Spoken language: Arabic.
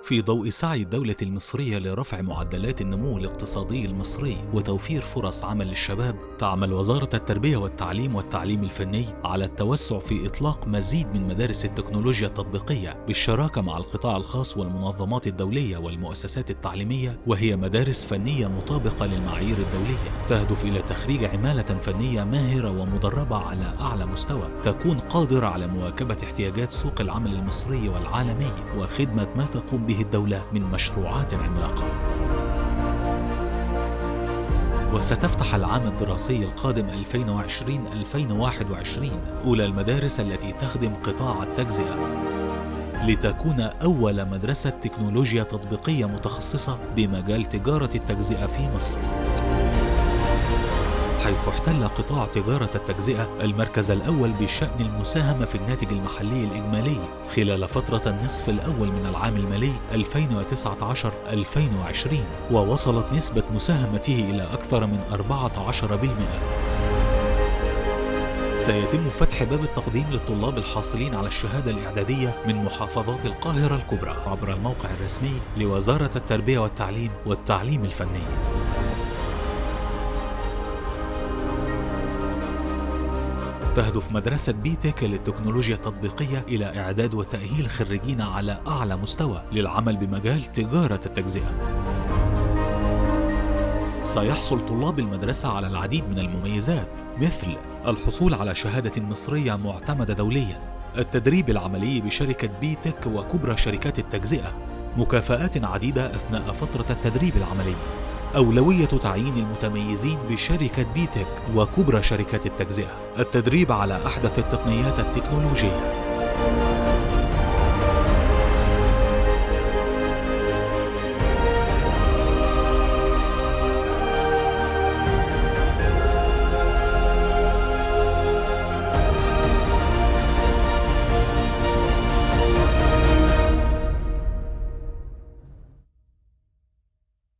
في ضوء سعي الدولة المصرية لرفع معدلات النمو الاقتصادي المصري وتوفير فرص عمل للشباب، تعمل وزارة التربية والتعليم والتعليم الفني على التوسع في إطلاق مزيد من مدارس التكنولوجيا التطبيقية بالشراكة مع القطاع الخاص والمنظمات الدولية والمؤسسات التعليمية، وهي مدارس فنية مطابقة للمعايير الدولية تهدف إلى تخريج عمالة فنية ماهرة ومدربة على أعلى مستوى، تكون قادرة على مواكبة احتياجات سوق العمل المصري والعالمي وخدمة ما تقوم به الدولة من مشروعات عملاقة. وستفتح العام الدراسي القادم 2020-2021 أولى المدارس التي تخدم قطاع التجزئة، لتكون أول مدرسة تكنولوجيا تطبيقية متخصصة بمجال تجارة التجزئة في مصر، حيث احتل قطاع تجارة التجزئة المركز الأول بشأن المساهمة في الناتج المحلي الإجمالي خلال فترة النصف الأول من العام المالي 2019-2020، ووصلت نسبة مساهمته إلى أكثر من 14%. سيتم فتح باب التقديم للطلاب الحاصلين على الشهادة الإعدادية من محافظات القاهرة الكبرى عبر الموقع الرسمي لوزارة التربية والتعليم والتعليم الفني. تهدف مدرسة بيتك للتكنولوجيا التطبيقية إلى إعداد وتأهيل خريجين على أعلى مستوى للعمل بمجال تجارة التجزئة. سيحصل طلاب المدرسة على العديد من المميزات، مثل الحصول على شهادة مصرية معتمدة دولياً، التدريب العملي بشركة بيتك وكبرى شركات التجزئة، مكافآت عديدة أثناء فترة التدريب العملي، أولوية تعيين المتميزين بشركة بيتك وكبرى شركات التجزئة، التدريب على أحدث التقنيات التكنولوجية.